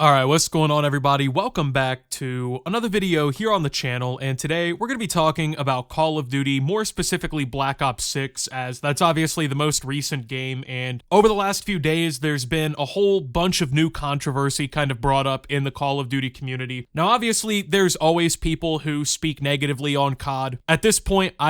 Alright, what's going on everybody? Welcome back to another video here on the channel, and today we're going to be talking about Call of Duty, more specifically Black Ops 6, as that's obviously the most recent game, and over the last few days there's been a whole bunch of new controversy kind of brought up in the Call of Duty community. Now obviously there's always people who speak negatively on COD. At this point I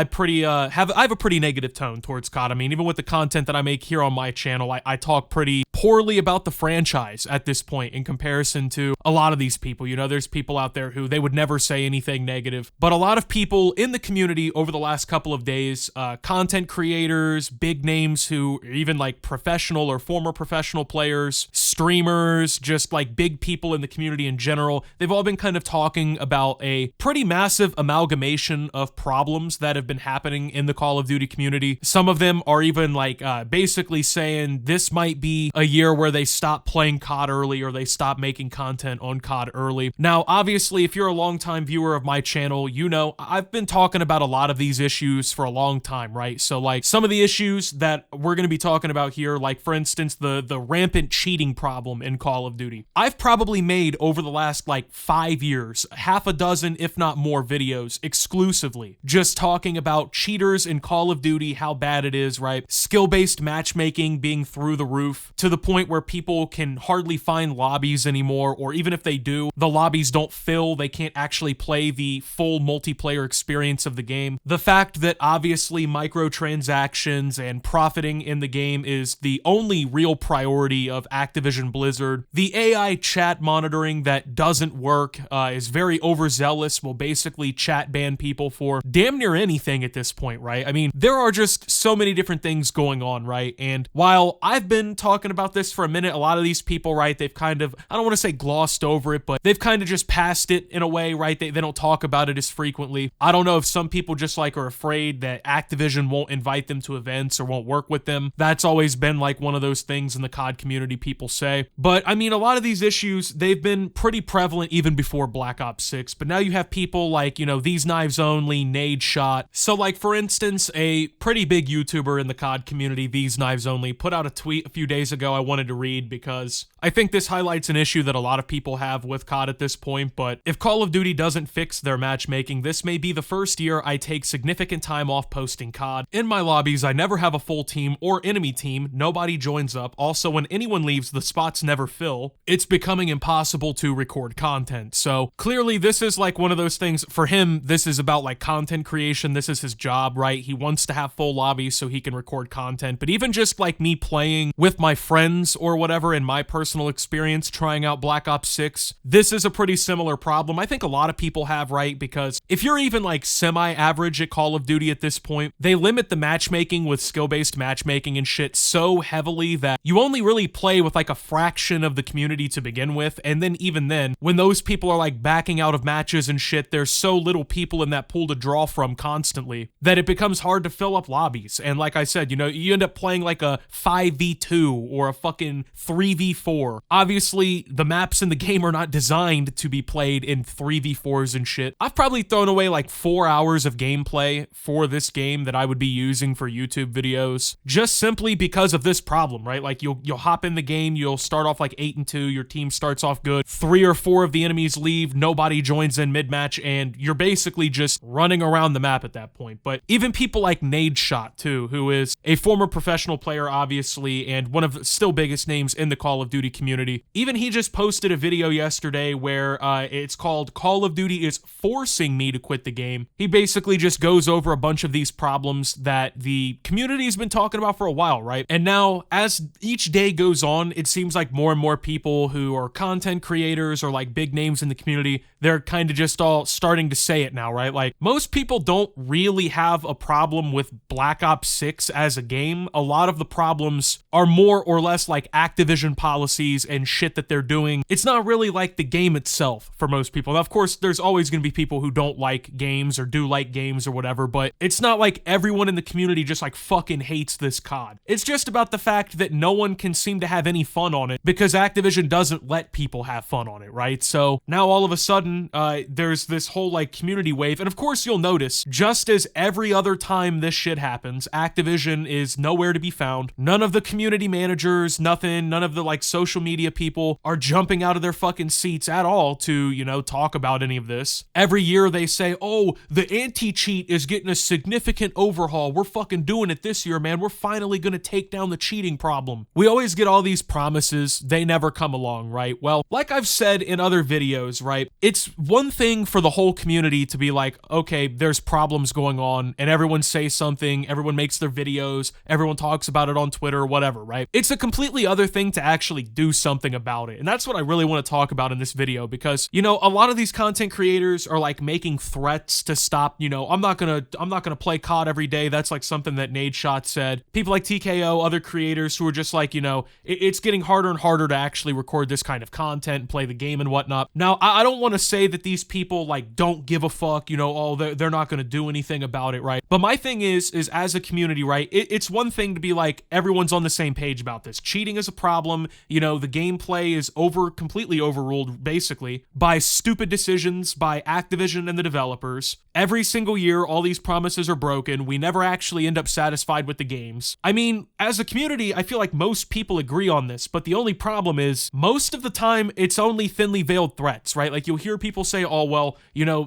have a pretty negative tone towards COD. I mean, even with the content that I make here on my channel, I talk pretty poorly about the franchise at this point in comparison to a lot of these people. You know, there's people out there who they would never say anything negative, but a lot of people in the community over the last couple of days, content creators, big names who are even like professional or former professional players, streamers, just like big people in the community in general, they've all been kind of talking about a pretty massive amalgamation of problems that have been happening in the Call of Duty community. Some of them are even like basically saying this might be a year where they stop playing COD early or they stop making content on COD early. Now, obviously, if you're a longtime viewer of my channel, you know I've been talking about a lot of these issues for a long time, right? So like some of the issues that we're going to be talking about here, like for instance, the rampant cheating problem in Call of Duty. I've probably made over the last like 5 years, half a dozen, if not more videos exclusively just talking about cheaters in Call of Duty, how bad it is, right? Skill-based matchmaking being through the roof to the point where people can hardly find lobbies anymore, or even if they do, the lobbies don't fill, they can't actually play the full multiplayer experience of the game. The fact that obviously microtransactions and profiting in the game is the only real priority of Activision Blizzard. The AI chat monitoring that doesn't work is very overzealous, will basically chat ban people for damn near anything at this point, right? I mean, there are just so many different things going on, right? And while I've been talking about this for a minute, a lot of these people, right, they've kind of, I don't want to say glossed over it, but they've kind of just passed it in a way, right? They don't talk about it as frequently. I don't know if some people just like are afraid that Activision won't invite them to events or won't work with them. That's always been like one of those things in the COD community people say. But I mean, a lot of these issues, they've been pretty prevalent even before Black Ops 6, but now you have people like, you know, TheseKnivesOnly, Nadeshot. So like for instance, a pretty big YouTuber in the COD community, TheseKnivesOnly, put out a tweet a few days ago I wanted to read because I think this highlights an issue that a lot of people have with COD at this point. But if Call of Duty doesn't fix their matchmaking, this may be the first year I take significant time off posting COD. In my lobbies, I never have a full team or enemy team. Nobody joins up. Also, when anyone leaves, the spots never fill. It's becoming impossible to record content. So clearly this is like one of those things for him. This is about like content creation. This is his job, right? He wants to have full lobbies so he can record content. But even just like me playing with my friends or whatever in my personal experience trying out Black Ops 6, this is a pretty similar problem. I think a lot of people have, right? Because if you're even like semi-average at Call of Duty at this point, they limit the matchmaking with skill-based matchmaking and shit so heavily that you only really play with like a fraction of the community to begin with. And then even then, when those people are like backing out of matches and shit, there's so little people in that pool to draw from constantly that it becomes hard to fill up lobbies. And like I said, you know, you end up playing like a 5v2 or a fucking 3v4. Obviously, the maps in the game are not designed to be played in 3v4s and shit. I've probably thrown away like 4 hours of gameplay for this game that I would be using for YouTube videos just simply because of this problem, right? Like you'll hop in the game, you'll start off like 8-2, your team starts off good, 3 or 4 of the enemies leave, nobody joins in mid-match, and you're basically just running around the map at that point. But even people like Nadeshot too, who is a former professional player obviously, and one of the still biggest names in the Call of Duty community, even he just posted a video yesterday where it's called Call of Duty is Forcing Me to Quit the Game. He basically just goes over a bunch of these problems that the community's been talking about for a while, right? And now as each day goes on, it seems like more and more people who are content creators or like big names in the community, they're kind of just all starting to say it now, right? Like most people don't really have a problem with Black Ops 6 as a game. A lot of the problems are more or less like Activision policies and shit that they're doing. It's not really like the game itself for most people. Now, of course, there's always going to be people who don't like games or do like games or whatever, but it's not like everyone in the community just like fucking hates this COD. It's just about the fact that no one can seem to have any fun on it because Activision doesn't let people have fun on it, right? So now all of a sudden, there's this whole like community wave. And of course, you'll notice, just as every other time this shit happens, Activision is nowhere to be found. None of the community managers, none of the like social media people are jumping out of their fucking seats at all to, talk about any of this. Every year they say, oh, the anti-cheat is getting a significant overhaul. We're fucking doing it this year, man. We're finally gonna take down the cheating problem. We always get all these promises. They never come along, right? Well, like I've said in other videos, right? It's one thing for the whole community to be like, okay, there's problems going on, and everyone says something, everyone makes their videos, everyone talks about it on Twitter, whatever, right? It's a completely other thing to actually do something about it. And that's what I really want to talk about in this video, because, a lot of these content creators are like making threats to stop, I'm not gonna play COD every day. That's like something that Nadeshot said. People like TKO, other creators who are just like, it's getting harder and harder to actually record this kind of content and play the game and whatnot. Now, I don't want to say that these people like don't give a fuck, they're not going to do anything about it, right? But my thing is as a community, right, it's one thing to be like, everyone's on the same page about this. Cheating is a problem, the gameplay is completely overruled, basically, by stupid decisions by Activision and the developers. Every single year, all these promises are broken. We never actually end up satisfied with the games. I mean, as a community, I feel like most people agree on this, but the only problem is, most of the time, it's only thinly veiled threats, right? Like, you'll hear people say, oh, well,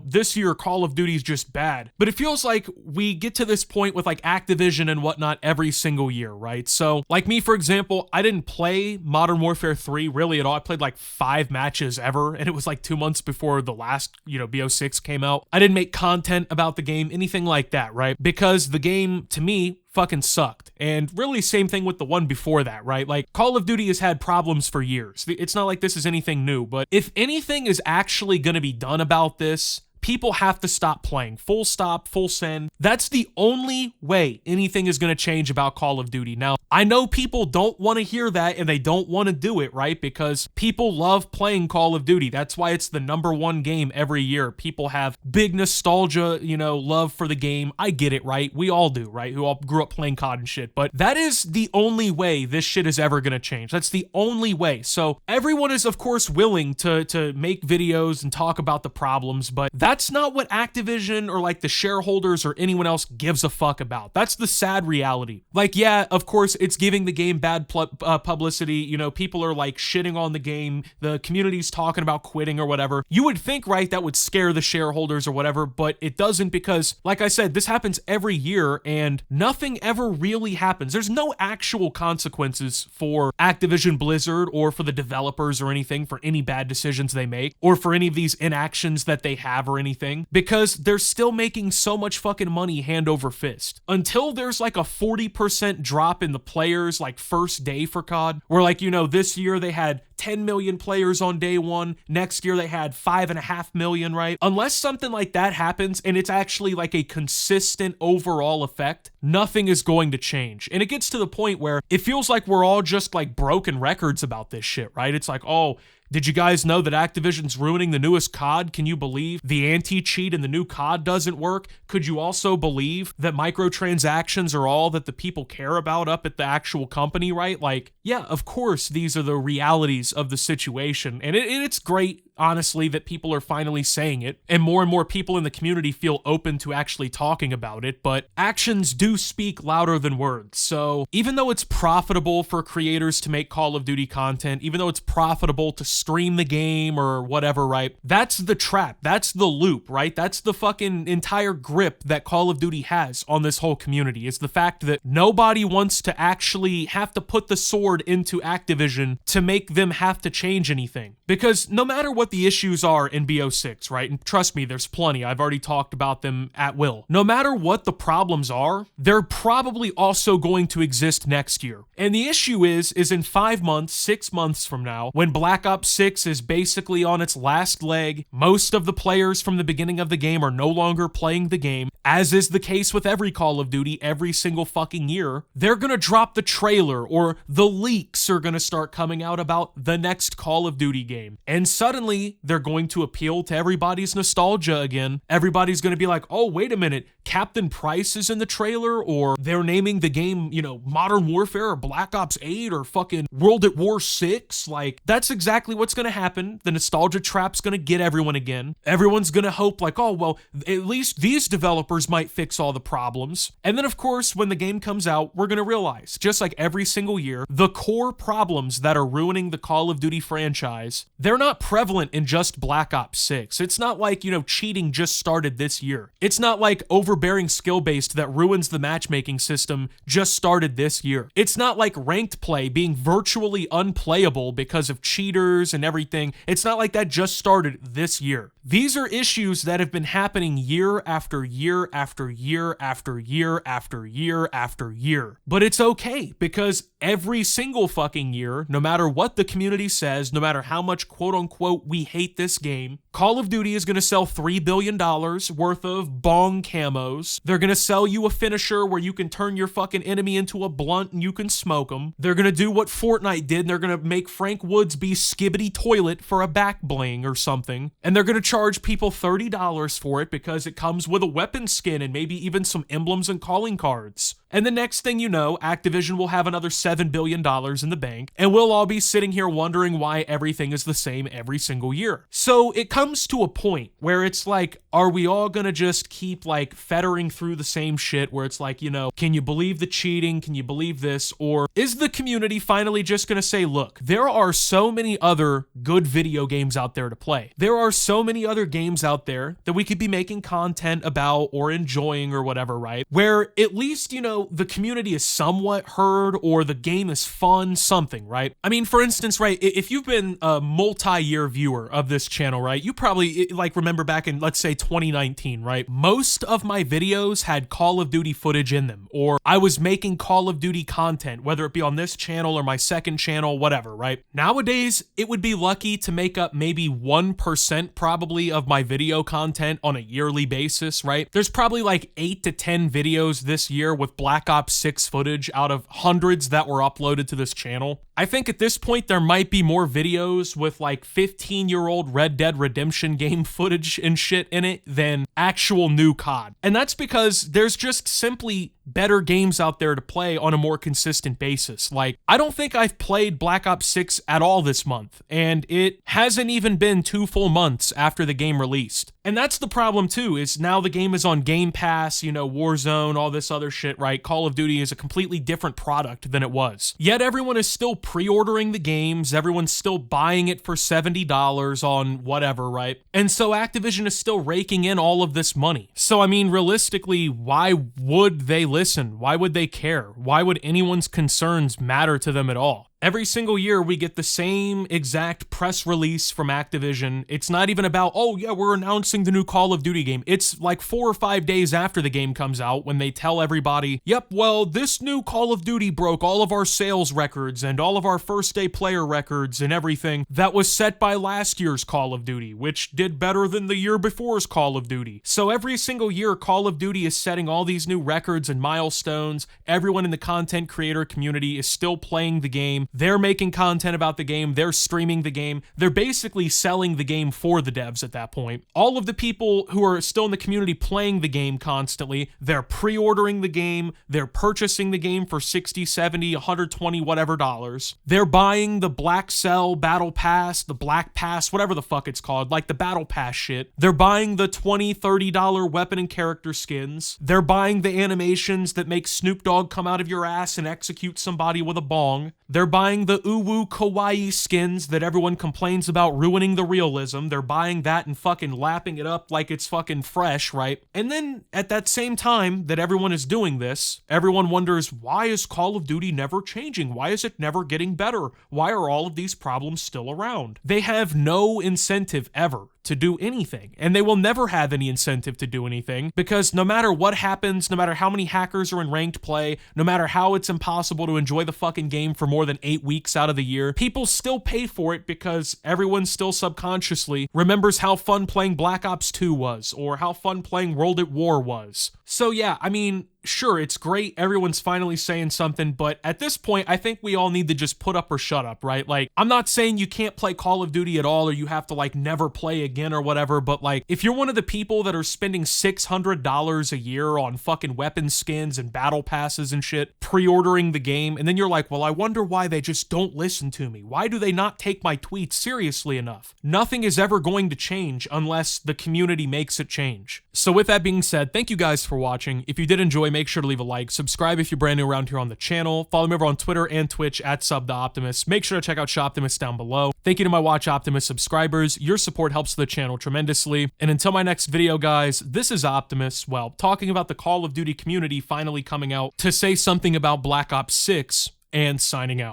this year Call of Duty is just bad. But it feels like we get to this point with like Activision and whatnot every single year, right? So, like me, for example, I didn't play Modern Warfare 3 really at all. I played like 5 matches ever, and it was like 2 months before the last, BO6 came out. I didn't make content about the game, anything like that, right? Because the game, to me, fucking sucked. And really same thing with the one before that, right? Like, Call of Duty has had problems for years. It's not like this is anything new, but if anything is actually going to be done about this, people have to stop playing. Full stop, full send. That's the only way anything is going to change about Call of Duty. Now, I know people don't want to hear that and they don't want to do it, right? Because people love playing Call of Duty. That's why it's the #1 game every year. People have big nostalgia, love for the game. I get it, right? We all do, right? Who all grew up playing COD and shit. But that is the only way this shit is ever going to change. That's the only way. So everyone is, of course, willing to make videos and talk about the problems, but that's not what Activision or like the shareholders or anyone else gives a fuck about. That's the sad reality. Like, yeah, of course, it's giving the game bad publicity. People are like shitting on the game. The community's talking about quitting or whatever. You would think, right, that would scare the shareholders or whatever, but it doesn't, because, like I said, this happens every year and nothing ever really happens. There's no actual consequences for Activision Blizzard or for the developers or anything for any bad decisions they make or for any of these inactions that they have or anything, because they're still making so much fucking money hand over fist. Until there's like a 40% drop in the players like first day for COD, where like, this year they had 10 million players on day one. Next year they had 5.5 million, right? Unless something like that happens and it's actually like a consistent overall effect, nothing is going to change. And it gets to the point where it feels like we're all just like broken records about this shit, right? It's like, oh, did you guys know that Activision's ruining the newest COD? Can you believe the anti-cheat in the new COD doesn't work? Could you also believe that microtransactions are all that the people care about up at the actual company, right? Like, yeah, of course, these are the realities of the situation. And it's great, honestly, that people are finally saying it, and more people in the community feel open to actually talking about it, but actions do speak louder than words. So even though it's profitable for creators to make Call of Duty content, even though it's profitable to stream the game or whatever, right? That's the trap. That's the loop, right? That's the fucking entire grip that Call of Duty has on this whole community. It's the fact that nobody wants to actually have to put the sword into Activision to make them have to change anything. Because no matter what the issues are in BO6, right? And trust me, there's plenty. I've already talked about them at will. No matter what the problems are, they're probably also going to exist next year. And the issue is in 5 months, 6 months from now, when Black Ops 6 is basically on its last leg, most of the players from the beginning of the game are no longer playing the game, as is the case with every Call of Duty every single fucking year. They're gonna drop the trailer, or the leaks are gonna start coming out about the next Call of Duty game. And suddenly, Finally, they're going to appeal to everybody's nostalgia again. Everybody's going to be like, oh, wait a minute, Captain Price is in the trailer, or they're naming the game, you know, Modern Warfare or Black Ops 8 or fucking World at War 6. Like, that's exactly what's going to happen. The nostalgia trap's going to get everyone again. Everyone's going to hope like, oh, well, at least these developers might fix all the problems. And then, of course, when the game comes out, we're going to realize, just like every single year, the core problems that are ruining the Call of Duty franchise, they're not prevalent in just Black Ops 6. It's not like, you know, cheating just started this year. It's not like overbearing skill-based that ruins the matchmaking system just started this year. It's not like ranked play being virtually unplayable because of cheaters and everything. It's not like that just started this year. These are issues that have been happening year after year after year after year after year after year. But it's okay, because every single fucking year, no matter what the community says, no matter how much quote-unquote we hate this game, Call of Duty is going to sell $3 billion worth of bong camos. They're going to sell you a finisher where you can turn your fucking enemy into a blunt and you can smoke them. They're going to do what Fortnite did, and they're going to make Frank Woods be Skibbity Toilet for a back bling or something. And they're going to charge people $30 for it because it comes with a weapon skin and maybe even some emblems and calling cards. And the next thing you know, Activision will have another $7 billion in the bank, and we'll all be sitting here wondering why everything is the same every single year. So it comes to a point where it's like, are we all gonna just keep like fettering through the same shit where it's like, you know, can you believe the cheating? Can you believe this? Or is the community finally just gonna say, look, there are so many other good video games out there to play. There are so many other games out there that we could be making content about or enjoying or whatever, right? Where at least, you know, the community is somewhat heard or the game is fun, something, right? I mean, for instance, right, if you've been a multi-year viewer of this channel, right, you probably like remember back in, let's say 2019, right? Most of my videos had Call of Duty footage in them, or I was making Call of Duty content, whether it be on this channel or my second channel, whatever, right? Nowadays, it would be lucky to make up maybe 1% probably of my video content on a yearly basis, right? There's probably like 8 to 10 videos this year with Black Ops 6 footage out of hundreds that were uploaded to this channel. I think at this point there might be more videos with like 15-year-old Red Dead Redemption game footage and shit in it than actual new COD. And that's because there's just simply better games out there to play on a more consistent basis. Like, I don't think I've played Black Ops 6 at all this month, and it hasn't even been 2 full months after the game released. And that's the problem too, is now the game is on Game Pass, you know, Warzone, all this other shit, right? Call of Duty is a completely different product than it was. Yet everyone is still pre-ordering the games, everyone's still buying it for $70 on whatever, right? And so Activision is still raking in all of this money. So I mean, realistically, why would they listen? Why would they care? Why would anyone's concerns matter to them at all? Every single year, we get the same exact press release from Activision. It's not even about, oh yeah, we're announcing the new Call of Duty game. It's like 4 or 5 days after the game comes out when they tell everybody, yep, well, this new Call of Duty broke all of our sales records and all of our first-day player records and everything that was set by last year's Call of Duty, which did better than the year before's Call of Duty. So every single year, Call of Duty is setting all these new records and milestones. Everyone in the content creator community is still playing the game. They're making content about the game, they're streaming the game, they're basically selling the game for the devs at that point. All of the people who are still in the community playing the game constantly, they're pre-ordering the game, they're purchasing the game for 60, 70, 120, whatever dollars. They're buying the Black Cell Battle Pass, the Black Pass, whatever the fuck it's called, like the Battle Pass shit. They're buying the $20, $30 weapon and character skins. They're buying the animations that make Snoop Dogg come out of your ass and execute somebody with a bong. They're buying the uwu kawaii skins that everyone complains about ruining the realism. They're buying that and fucking lapping it up like it's fucking fresh, right? And then at that same time that everyone is doing this, everyone wonders, why is Call of Duty never changing? Why is it never getting better? Why are all of these problems still around? They have no incentive ever to do anything, and they will never have any incentive to do anything, because no matter what happens, no matter how many hackers are in ranked play, no matter how it's impossible to enjoy the fucking game for more than 8 weeks out of the year, people still pay for it because everyone still subconsciously remembers how fun playing Black Ops 2 was, or how fun playing World at War was. So yeah, I mean, sure, it's great. Everyone's finally saying something, but at this point, I think we all need to just put up or shut up, right? Like, I'm not saying you can't play Call of Duty at all or you have to like never play again or whatever, but like, if you're one of the people that are spending $600 a year on fucking weapon skins and battle passes and shit, pre-ordering the game, and then you're like, well, I wonder why they just don't listen to me. Why do they not take my tweets seriously enough? Nothing is ever going to change unless the community makes it change. So with that being said, thank you guys for watching. If you did enjoy, make sure to leave a like, subscribe if you're brand new around here on the channel, follow me over on Twitter and Twitch at @SubTheOptimus. Make sure to check out Shoptimus down below. Thank you to my Watch Optimus subscribers. Your support helps the channel tremendously. And until my next video, guys, this is Optimus, well, talking about the Call of Duty community finally coming out to say something about Black Ops 6 and signing out.